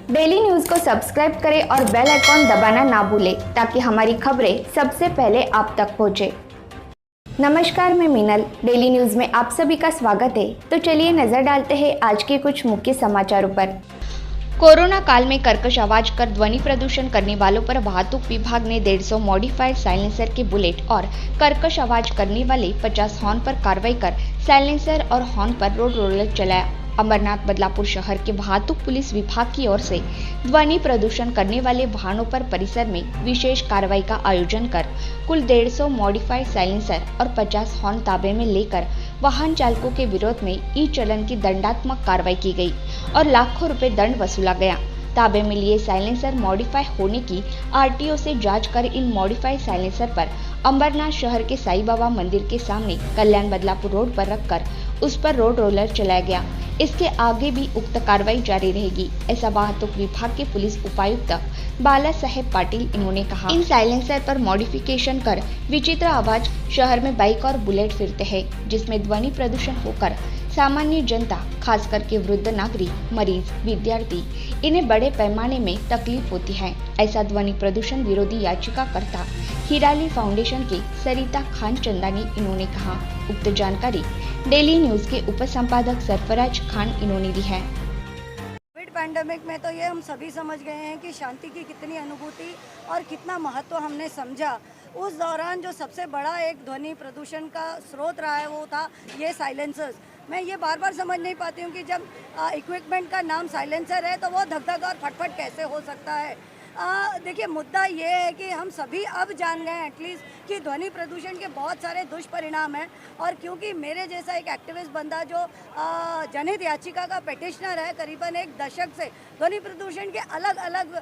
Daily news को subscribe करें और बेल आइकॉन दबाना ना भूलें ताकि हमारी खबरें सबसे पहले आप तक पहुंचे। नमस्कार, मैं मीनल। डेली न्यूज में आप सभी का स्वागत है। तो चलिए नजर डालते हैं आज के कुछ मुख्य समाचारों पर। कोरोना काल में कर्कश आवाज कर ध्वनि प्रदूषण करने वालों पर वाहतुक विभाग ने 150 मॉडिफाइड साइलेंसर के बुलेट और कर्कश आवाज करने वाले 50 हॉर्न पर कार्रवाई कर साइलेंसर और हॉर्न पर रोड रोलर चलाया। अमरनाथ बदलापुर शहर के वाहतुक पुलिस विभाग की ओर से ध्वनि प्रदूषण करने वाले वाहनों पर परिसर में विशेष कार्रवाई का आयोजन कर कुल 150 मॉडिफाइड साइलेंसर और 50 हॉर्न ताबे में लेकर वाहन चालकों के विरोध में ई चलन की दंडात्मक कार्रवाई की गई और लाखों रुपए दंड वसूला गया। ताबे में लिए साइलेंसर मॉडिफाई होने की आरटीओ से जांच कर इन मॉडिफाइड साइलेंसर पर अमरनाथ शहर के साईं बाबा मंदिर के सामने कल्याण बदलापुर रोड पर रखकर उस पर रोड रोलर चलाया गया। इसके आगे भी उक्त कार्रवाई जारी रहेगी, ऐसा वाहतुक विभाग के पुलिस उपायुक्त बाला साहेब पाटिल इन्होंने कहा। इन साइलेंसर पर मॉडिफिकेशन कर विचित्र आवाज शहर में बाइक और बुलेट फिरते हैं, जिसमें ध्वनि प्रदूषण होकर सामान्य जनता, खास करके वृद्ध नागरिक, मरीज, विद्यार्थी इन्हें बड़े पैमाने में तकलीफ होती है। ऐसा ध्वनि प्रदूषण विरोधी याचिकाकर्ता हिराली फाउंडेशन के सरिता खान चंदानी इन्होंने कहा। उक्त जानकारी डेली न्यूज के उप संपादक सरफराज खान इन्होंने दी है। कोविड पैंडेमिक में तो ये हम सभी समझ गए हैं कि शांति की कितनी अनुभूति और कितना महत्व हमने समझा। उस दौरान जो सबसे बड़ा एक ध्वनि प्रदूषण का स्रोत रहा है वो था ये साइलेंसर्स। मैं ये बार बार समझ नहीं पाती हूँ कि जब इक्विपमेंट का नाम साइलेंसर है तो वो धक धक और फटफट कैसे हो सकता है। देखिए, मुद्दा ये है कि हम सभी अब जान गए हैं एटलीस्ट कि ध्वनि प्रदूषण के बहुत सारे दुष्परिणाम हैं। और क्योंकि मेरे जैसा एक एक्टिविस्ट बंदा जो जनहित याचिका का पेटिशनर है, करीबन एक दशक से ध्वनि प्रदूषण के अलग अलग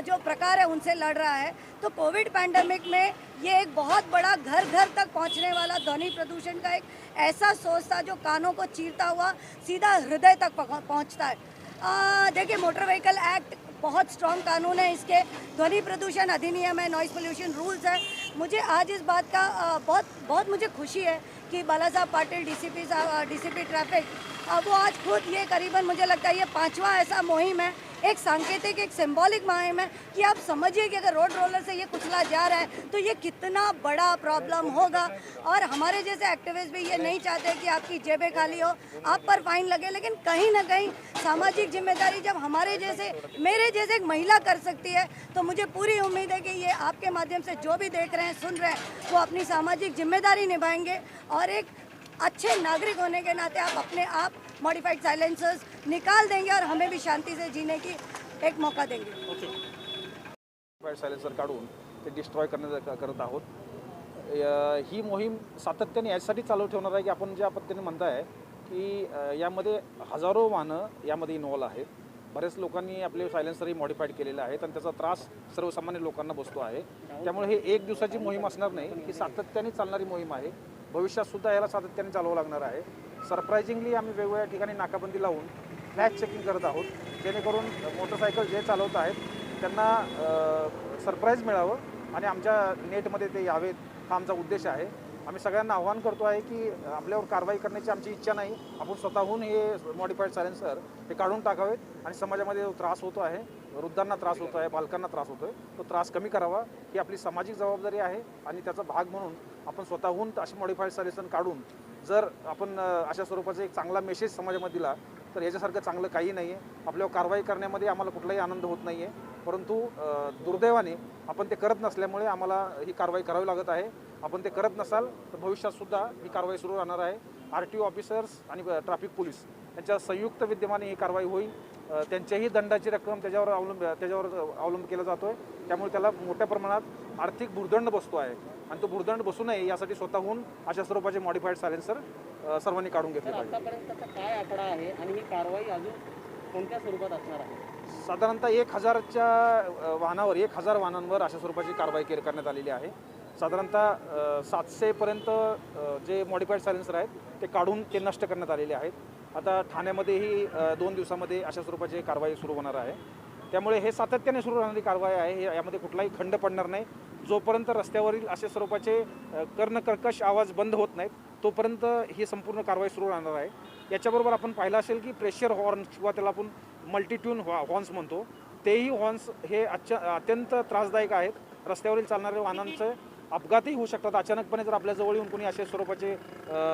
जो प्रकार है उनसे लड़ रहा है, तो कोविड पैंडेमिक में ये एक बहुत बड़ा घर घर तक पहुंचने वाला ध्वनि प्रदूषण का एक ऐसा सोर्स था जो कानों को चीरता हुआ सीधा हृदय तक पहुंचता है। देखिए, मोटर व्हीकल एक्ट बहुत स्ट्रॉन्ग कानून है, इसके ध्वनि प्रदूषण अधिनियम है, नॉइस पोल्यूशन रूल्स है। मुझे आज इस बात का बहुत मुझे खुशी है कि बाला साहब पाटिल डीसीपी ट्रैफिक वो आज खुद ये करीबन मुझे लगता है ये 5वां ऐसा मुहिम है, एक सांकेतिक, एक सिंबॉलिक मुहिम है कि आप समझिए कि अगर रोड रोलर से ये कुचला जा रहा है तो ये कितना बड़ा प्रॉब्लम होगा। और हमारे जैसे एक्टिविस्ट भी ये नहीं चाहते कि आपकी जेबें खाली हो, आप पर फाइन लगे, लेकिन कहीं ना कहीं सामाजिक जिम्मेदारी जब हमारे जैसे मेरे जैसे एक महिला कर सकती है तो मुझे पूरी उम्मीद है कि ये आपके माध्यम से जो भी देख रहे हैं, सुन रहे हैं, वो अपनी सामाजिक जिम्मेदारी निभाएंगे और एक अच्छे नागरिक होने के नाते आप अपने आप मॉडिफाइड साइलेंसर्स निकाल देंगे और हमें भी शांति से जीने की एक मौका देंगे। मॉडिफाइड सायलेन्सर काढून ते डिस्ट्रॉय करत आहोत। ही मोहीम सातत्याने यासाठी चालू ठेवणार आहे की आपण ज्या पद्धतीने म्हणताय की यामध्ये हजारो वाहनं यामध्ये इन्व्हॉल्व आहेत। बरेच लोकांनी आपले सायलेन्सरही मॉडिफाईड केलेले आहेत आणि त्याचा त्रास सर्वसामान्य लोकांना बसतो आहे। त्यामुळे हे एक दिवसाची मोहीम असणार नाही, ही सातत्याने चालणारी मोहीम आहे। भविष्यात सुद्धा याला सातत्याने चालवावं लागणार आहे। सरप्राइजिंगली आम्ही वेगवेगळ्या ठिकाणी नाकाबंदी लावून फ्लॅश चेकिंग करत आहोत, जेणेकरून मोटरसायकल जे चालवत आहेत त्यांना सरप्राईज मिळावं आणि आमच्या नेटमध्ये ते यावेत, हा आमचा उद्देश आहे। आम्ही सगळ्यांना आव्हान करतो आहे की आपल्यावर कारवाई करण्याची आमची इच्छा नाही, आपण स्वतःहून हे मॉडिफाईड सायलेन्सर हे काढून टाकावेत आणि समाजामध्ये जो त्रास होतो आहे, वृद्धांना त्रास होतो आहे, बालकांना त्रास होतो आहे, तो त्रास कमी करावा ही आपली सामाजिक जबाबदारी आहे। आणि त्याचा भाग म्हणून आपण स्वतःहून अशी मॉडिफाईड सायलेन्सर काढून जर आपण अशा स्वरूपाचा एक चांगला मेसेज समाजामध्ये दिला तर याच्यासारखं चांगलं काही नाही आहे। आपल्यावर कारवाई करण्यामध्ये आम्हाला कुठलाही आनंद होत नाही आहे, परंतु दुर्दैवाने आपण ते करत नसल्यामुळे आम्हाला ही कारवाई करावी लागत आहे। आपण ते करत नसाल तर भविष्यात सुद्धा ही कारवाई सुरू राहणार आहे। आरटीओ ऑफिसर्स आणि ट्रॅफिक पोलीस यांच्या संयुक्त विद्यमाने ही कारवाई होईल। त्यांच्याही दंडाची रक्कम त्याच्यावर अवलंब केला जातोय, त्यामुळे त्याला मोठ्या प्रमाणात आर्थिक भुर्दंड बसतो आहे आणि तो भुर्दंड बसू नये यासाठी स्वतःहून अशा स्वरूपाचे मॉडिफाईड सायलेन्सर सर्वांनी काढून घेतले पाहिजे। आतापर्यंतचा काय आकडा आहे आणि ही कारवाई अजून कोणत्या स्वरूपात असणार आहे? साधारणतः 1000च्या वाहनावर 1000 वाहनांवर अशा स्वरूपाची कारवाई करण्यात आलेली आहे। साधारणतः 700 पर्यंत जे मॉडिफाईड सायलेन्सर आहेत ते काढून ते नष्ट करण्यात आलेले आहेत। आता ठाण्यामध्येही 2 दिवसामध्ये अशा स्वरूपाची कारवाई सुरू होणार आहे। त्यामुळे हे सातत्याने सुरू राहणारी कारवाई आहे, यामध्ये कुठलाही खंड पडणार नाही। जोपर्यंत रस्त्यावरील अशा स्वरूपाचे कर्णकर्कश आवाज बंद होत नाहीत तोपर्यंत ही संपूर्ण कारवाई सुरू राहणार आहे। याच्याबरोबर आपण पाहिलं असेल की प्रेशर हॉर्न किंवा त्याला आपण मल्टीट्यून हॉर्न्स म्हणतो, तेही हॉर्न्स हे अत्यंत त्रासदायक आहेत. रस्त्यावरील चालणाऱ्या वाहनांचे अपघातही होऊ शकतात. अचानकपणे जर आपल्या जवळ येऊन कोणी अशा स्वरूपाचे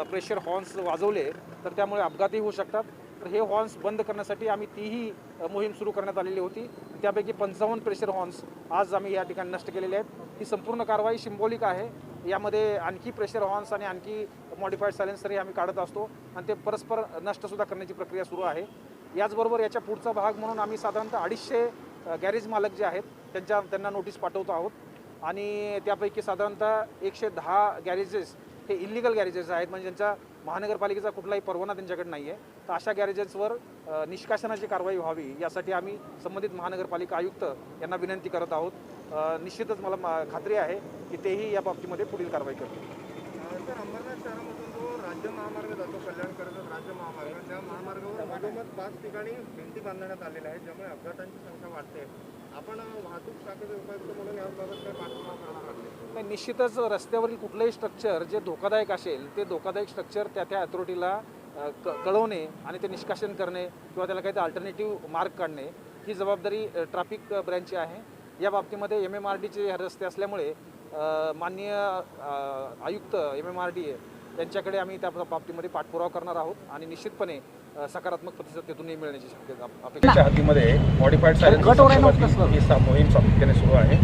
प्रेशर हॉर्न्स वाजवले तर त्यामुळे अपघातही होऊ शकतात. तर हे हॉर्न्स बंद करण्यासाठी आम्ही तीही मोहीम सुरू करण्यात आलेली होती. त्यापैकी 55 प्रेशर हॉर्न्स आज आम्ही या ठिकाणी नष्ट केलेले आहेत. ही संपूर्ण कारवाई सिम्बॉलिक आहे. यामध्ये आणखी प्रेशर हॉर्न्स आणि आणखी मॉडिफाईड सायलेन्सरही आम्ही काढत असतो आणि ते परस्पर नष्टसुद्धा करण्याची प्रक्रिया सुरू आहे. याचबरोबर याच्या पुढचा भाग म्हणून आम्ही साधारणतः 250 गॅरेज मालक जे आहेत त्यांना नोटीस पाठवतो आहोत आणि त्यापैकी साधारणतः 110 गॅरेजेस हे इल्लिगल गॅरेजेस आहेत, म्हणजे ज्यांचा महानगरपालिकेचा कुठलाही परवाना त्यांच्याकडे नाही आहे. तर अशा गॅरेजेसवर निष्कासनाची कारवाई व्हावी यासाठी आम्ही संबंधित महानगरपालिका आयुक्त यांना विनंती करत आहोत. निश्चितच मला खात्री आहे की तेही या बाबतीमध्ये पुढील कारवाई करतील. तर अंबरनाथ शहरामधून जो राज्य महामार्ग जातो, कल्याण कर्जत राज्य महामार्ग, त्या महामार्गावर मधोमध 5 ठिकाणी भिंती बांधण्यात आलेल्या आहेत, ज्यामुळे अपघातांची संख्या वाढते. आपण वाहतूक शाखेचे उपायुक्त म्हणून याबाबत काय पाठपुरावा करणार आहात? नाही, निश्चितच रस्त्यावरील कुठलंही स्ट्रक्चर जे धोकादायक असेल ते धोकादायक स्ट्रक्चर त्या अथॉरिटीला कळवणे आणि ते निष्कासन करणे किंवा त्याला काही अल्टरनेटिव्ह मार्ग काढणे ही जबाबदारी ट्रॅफिक ब्रँचची आहे. या बाबतीमध्ये MMRDचे रस्ते असल्यामुळे माननीय आयुक्त MMRD त्यांच्याकडे आम्ही त्या बाबतीमध्ये पाठपुरावा करणार आहोत आणि निश्चितपणे सकारात्मक प्रतिसाद तेथूनही मिळण्याची शक्यता अपेक्षा. हद्दीमध्ये मॉडिफाईड सायलेन्सर ही मोहीम सातत्याने सुरू आहे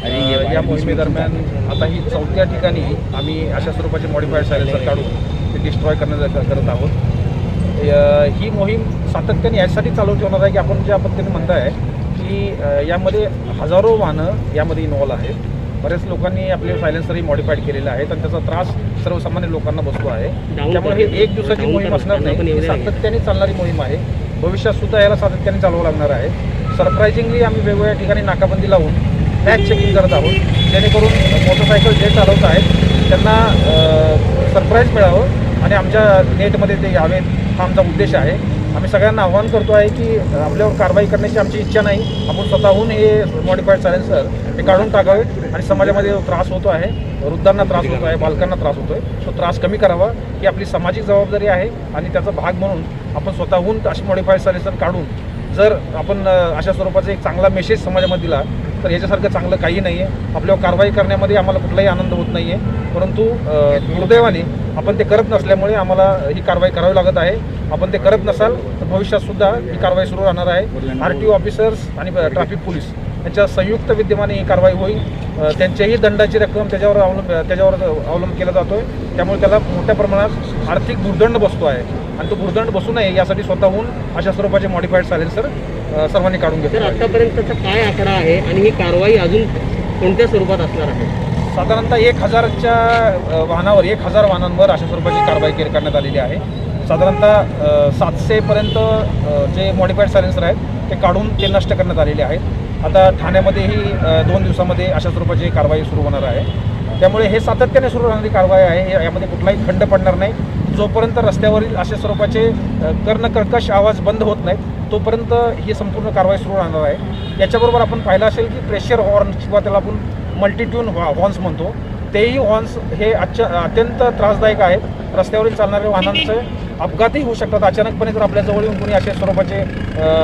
आणि या मोहिमेदरम्यान आता ही 4थ्या ठिकाणी आम्ही अशा स्वरूपाचे मॉडिफाईड सायलेन्सर काढून ते डिस्ट्रॉय करत आहोत. ही मोहीम सातत्याने यासाठी चालू ठेवणार आहे की आपण ज्या पद्धतीने म्हणताय की यामध्ये हजारो वाहनं यामध्ये इन्व्हॉल्व आहेत. बरेच लोकांनी आपले सायलेन्सरही मॉडिफाईड केलेले आहेत आणि त्याचा त्रास सर्वसामान्य लोकांना बसतो आहे. त्यामुळे हे एक दिवसाची मोहीम असणार नाही, ही सातत्याने चालणारी मोहीम आहे. भविष्यात सुद्धा याला सातत्याने चालवावं लागणार आहे. सरप्रायझिंगली आम्ही वेगवेगळ्या ठिकाणी नाकाबंदी लावून टॅग चेकिंग करत आहोत, जेणेकरून मोटरसायकल जे चालवत आहेत त्यांना सरप्राईज मिळावं आणि आमच्या नेटमध्ये ते यावेत हा आमचा उद्देश आहे. आम्ही सगळ्यांना आव्हान करतो आहे की आपल्यावर कारवाई करण्याची आमची इच्छा नाही. आपण स्वतःहून हे मॉडिफाईड सायलेन्सर हे काढून टाकावे आणि समाजामध्ये त्रास होतो आहे, वृद्धांना त्रास होतो आहे, बालकांना त्रास होतो आहे, तो त्रास कमी करावा ही आपली सामाजिक जबाबदारी आहे आणि त्याचा भाग म्हणून आपण स्वतःहून अशी मॉडिफाईड सायलेन्सर काढून जर आपण अशा स्वरूपाचा एक चांगला मेसेज समाजामध्ये दिला तर याच्यासारखं चांगलं काही नाही आहे. आपल्यावर कारवाई करण्यामध्ये आम्हाला कुठलाही आनंद होत नाही आहे, परंतु दुर्दैवाने आपण ते करत नसल्यामुळे आम्हाला ही कारवाई करावी लागत आहे. आपण ते करत नसाल तर भविष्यात सुद्धा ही कारवाई सुरू राहणार आहे. RTO ऑफिसर्स आणि ट्रॅफिक पोलीस यांच्या संयुक्त विद्यमाने ही कारवाई होईल. त्यांच्याही दंडाची रक्कम त्याच्यावर अवलंब केला जातो आहे. त्यामुळे त्याला मोठ्या प्रमाणात आर्थिक भुर्दंड बसतो आहे आणि तो भुर्दंड बसू नये यासाठी स्वतःहून अशा स्वरूपाचे मॉडिफाईड सायलेन्सर सर्वांनी काढून घेतले. तर आतापर्यंतचा काय आकडा आहे आणि ही कारवाई अजून कोणत्या स्वरूपात असणार आहे? साधारणतः 1000च्या वाहनावर 1000 वाहनांवर अशा स्वरूपाची कारवाई करण्यात आलेली आहे. साधारणतः 700पर्यंत जे मॉडिफाईड सायलेन्सर आहेत ते काढून ते नष्ट करण्यात आलेले आहेत. आता ठाण्यामध्येही 2 दिवसामध्ये अशा स्वरूपाची कारवाई सुरू होणार आहे. त्यामुळे हे सातत्याने सुरू राहणारी कारवाई आहे. यामध्ये कुठलाही खंड पडणार नाही. जोपर्यंत रस्त्यावरील अशा स्वरूपाचे कर्णकर्कश आवाज बंद होत नाहीत तोपर्यंत ही संपूर्ण कारवाई सुरू राहणार आहे. याच्याबरोबर आपण पाहिलं असेल की प्रेशर हॉर्न किंवा त्याला आपण मल्टीट्यून हॉर्न्स म्हणतो, तेही हॉर्न्स हे अत्यंत त्रासदायक आहेत. रस्त्यावरील चालणाऱ्या वाहनांचे अपघातही होऊ शकतात. अचानकपणे जर आपल्या जवळ येऊन कोणी अशा स्वरूपाचे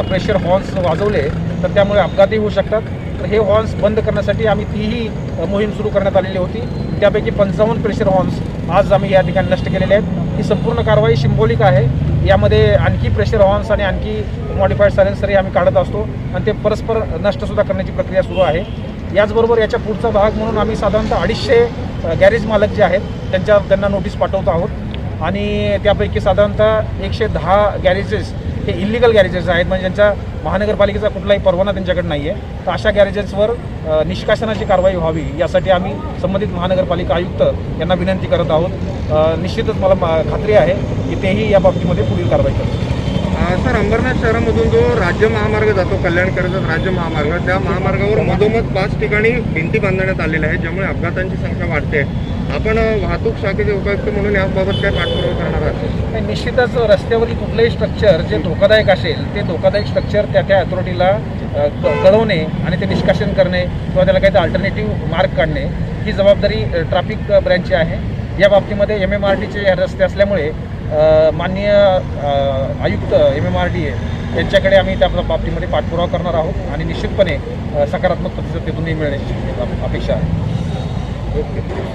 प्रेशर हॉर्न्स वाजवले तर त्यामुळे अपघातही होऊ शकतात. तर हे हॉर्न्स बंद करण्यासाठी आम्ही तीही मोहीम सुरू करण्यात आलेली होती. त्यापैकी 55 प्रेशर हॉर्न्स आज आम्ही या ठिकाणी नष्ट केलेले आहेत. ही संपूर्ण कारवाई सिम्बॉलिक आहे. यामध्ये आणखी प्रेशर हॉर्न्स आणि आणखी मॉडिफाईड सायलेन्सरही आम्ही काढत असतो आणि ते परस्पर नष्टसुद्धा करण्याची प्रक्रिया सुरू आहे. याचबरोबर याच्या पुढचा भाग म्हणून आम्ही साधारणतः 250 गॅरेज मालक जे आहेत त्यांना नोटीस पाठवतो आहोत आणि त्यापैकी साधारणतः 110 गॅरेजेस हे इल्लिगल गॅरेजेस आहेत, म्हणजे ज्यांचा महानगरपालिकेचा कुठलाही परवाना त्यांच्याकडे नाही आहे. तर अशा गॅरेजेसवर निष्कासनाची कारवाई व्हावी यासाठी आम्ही संबंधित महानगरपालिका आयुक्त यांना विनंती करत आहोत. निश्चितच मला खात्री आहे की तेही या बाबतीमध्ये पुढील कारवाई करतील. सर, अंबरनाथ शहरामधून जो राज्य महामार्ग जातो, कल्याण कर्जत राज्य महामार्ग, त्या महामार्गावर मधोमध 5 ठिकाणी भिंती बांधण्यात आलेल्या आहेत, ज्यामुळे अपघातांची संख्या वाढते. आपण वाहतूक शाखेचे उपायुक्त म्हणून याबाबत काय पाठपुरावा करणार आहात? निश्चितच रस्त्यावरील कुठलंही स्ट्रक्चर जे धोकादायक असेल ते धोकादायक स्ट्रक्चर त्या अथॉरिटीला कळवणे आणि ते निष्कासन करणे किंवा त्याला काही अल्टरनेटिव्ह मार्ग काढणे ही जबाबदारी ट्रॅफिक ब्रँचची आहे. या बाबतीमध्ये MMRDचे रस्ते असल्यामुळे माननीय आयुक्त MMRD यांच्याकडे आम्ही त्या बाबतीमध्ये पाठपुरावा करणार आहोत आणि निश्चितपणे सकारात्मक प्रतिसाद तिथूनही मिळण्याची अपेक्षा आहे. ओके.